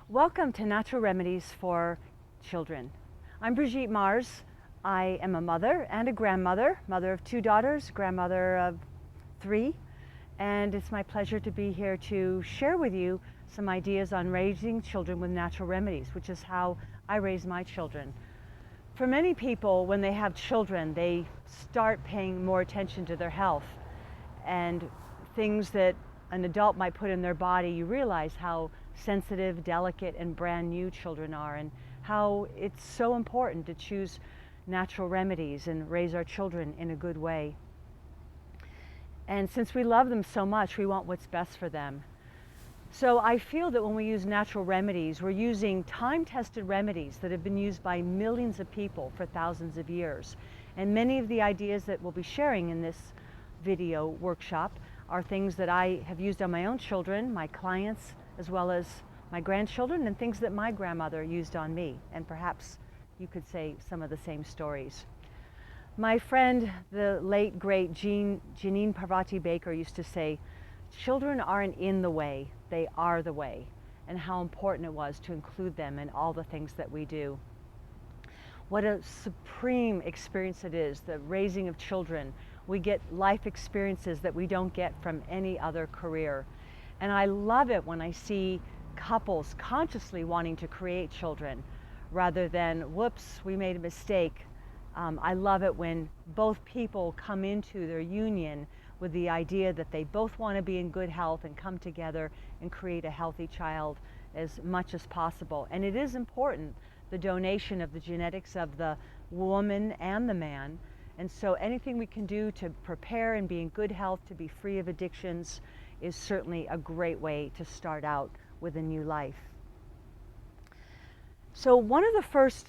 Welcome to Natural Remedies for Children. I'm Brigitte Mars. I am a mother and a grandmother, mother of 2 daughters, grandmother of 3, and it's my pleasure to be here to share with you some ideas on raising children with natural remedies, which is how I raise my children. For many people, when they have children, they start paying more attention to their health and things that an adult might put in their body. You realize how sensitive, delicate, and brand new children are, and how it's so important to choose natural remedies and raise our children in a good way. And since we love them so much, we want what's best for them. So I feel that when we use natural remedies, we're using time-tested remedies that have been used by millions of people for thousands of years. And many of the ideas that we'll be sharing in this video workshop are things that I have used on my own children, my clients, as well as my grandchildren, and things that my grandmother used on me. And perhaps you could say some of the same stories. My friend, the late, great Janine Parvati Baker used to say, children aren't in the way, they are the way, and how important it was to include them in all the things that we do. What a supreme experience it is, the raising of children. We get life experiences that we don't get from any other career. And I love it when I see couples consciously wanting to create children rather than, whoops, we made a mistake. I love it when both people come into their union with the idea that they both want to be in good health and come together and create a healthy child as much as possible. And it is important, the donation of the genetics of the woman and the man. And so anything we can do to prepare and be in good health, to be free of addictions, is certainly a great way to start out with a new life. So one of the first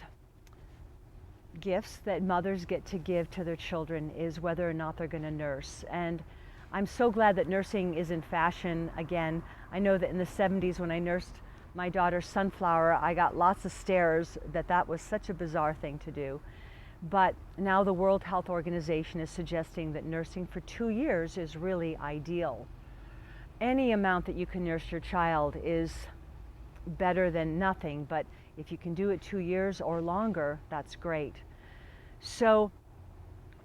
gifts that mothers get to give to their children is whether or not they're going to nurse. And I'm so glad that nursing is in fashion again. I know that in the 70s when I nursed my daughter Sunflower, I got lots of stares that was such a bizarre thing to do. But now the World Health Organization is suggesting that nursing for 2 years is really ideal. Any amount that you can nurse your child is better than nothing, but if you can do it 2 years or longer, that's great. So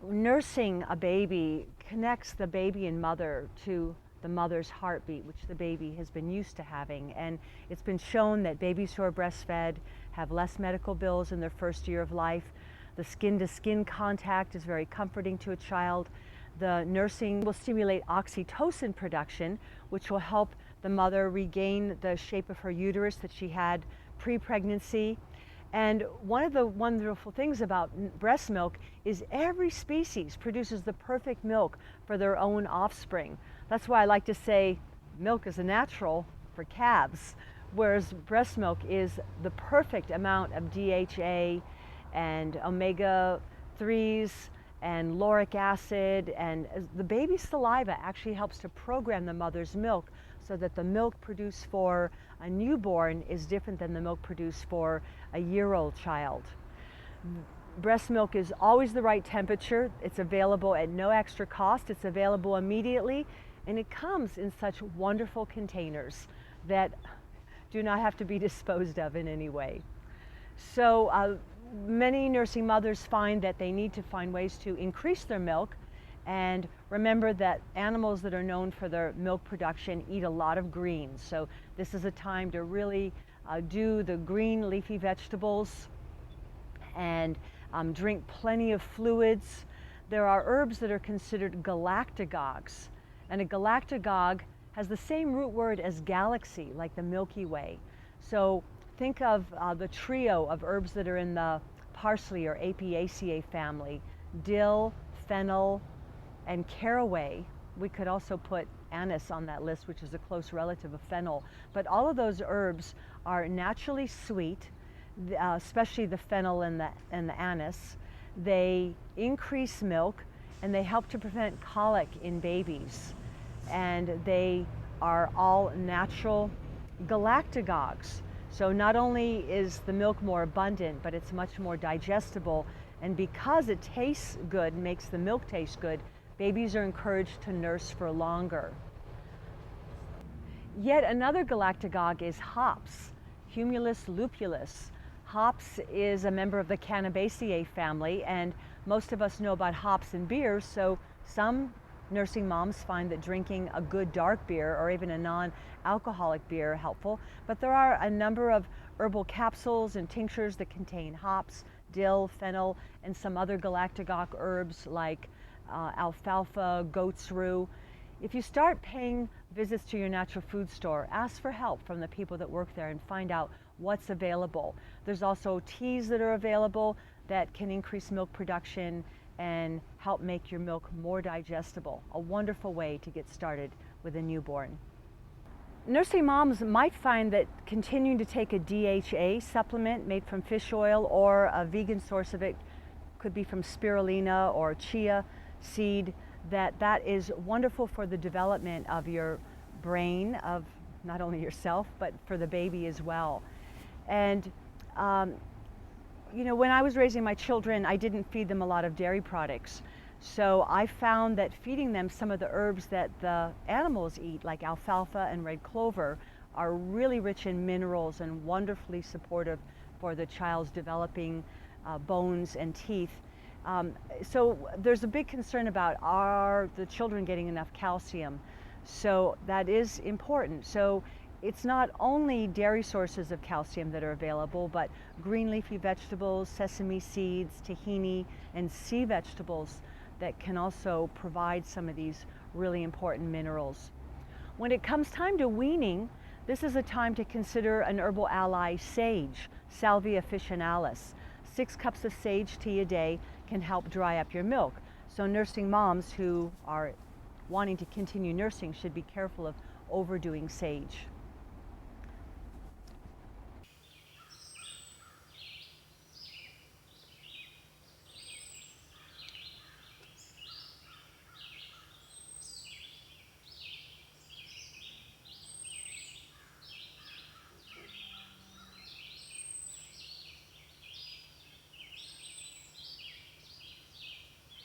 nursing a baby connects the baby and mother to the mother's heartbeat, which the baby has been used to having. And it's been shown that babies who are breastfed have less medical bills in their first year of life. The skin-to-skin contact is very comforting to a child. The nursing will stimulate oxytocin production, which will help the mother regain the shape of her uterus that she had pre-pregnancy. And one of the wonderful things about breast milk is every species produces the perfect milk for their own offspring. That's why I like to say milk is a natural for calves, whereas breast milk is the perfect amount of DHA and omega-3s and lauric acid, and the baby's saliva actually helps to program the mother's milk so that the milk produced for a newborn is different than the milk produced for a year-old child. Breast milk is always the right temperature. It's available at no extra cost. It's available immediately, and it comes in such wonderful containers that do not have to be disposed of in any way. So many nursing mothers find that they need to find ways to increase their milk, and remember that animals that are known for their milk production eat a lot of greens. So this is a time to really do the green leafy vegetables and drink plenty of fluids. There are herbs that are considered galactagogues, and a galactagogue has the same root word as galaxy, like the Milky Way. So think of the trio of herbs that are in the parsley or Apiaceae family: dill, fennel, and caraway. We could also put anise on that list, which is a close relative of fennel. But all of those herbs are naturally sweet, especially the fennel and the anise. They increase milk, and they help to prevent colic in babies. And they are all natural galactagogues. So not only is the milk more abundant, but it's much more digestible. And because it tastes good, makes the milk taste good, babies are encouraged to nurse for longer. Yet another galactagogue is hops. Humulus lupulus. Hops is a member of the Cannabaceae family, and most of us know about hops in beers, so some nursing moms find that drinking a good dark beer or even a non-alcoholic beer helpful, but there are a number of herbal capsules and tinctures that contain hops, dill, fennel, and some other galactagogue herbs like alfalfa, goat's rue. If you start paying visits to your natural food store, ask for help from the people that work there and find out what's available. There's also teas that are available that can increase milk production and help make your milk more digestible. A wonderful way to get started with a newborn. Nursing moms might find that continuing to take a DHA supplement made from fish oil, or a vegan source of it could be from spirulina or chia seed, that is wonderful for the development of your brain, of not only yourself but for the baby as well. And you know, when I was raising my children, I didn't feed them a lot of dairy products. So I found that feeding them some of the herbs that the animals eat, like alfalfa and red clover, are really rich in minerals and wonderfully supportive for the child's developing bones and teeth. So there's a big concern about, are the children getting enough calcium? So that is important. So it's not only dairy sources of calcium that are available, but green leafy vegetables, sesame seeds, tahini, and sea vegetables that can also provide some of these really important minerals. When it comes time to weaning, this is a time to consider an herbal ally, sage, Salvia officinalis. 6 cups of sage tea a day can help dry up your milk. So nursing moms who are wanting to continue nursing should be careful of overdoing sage.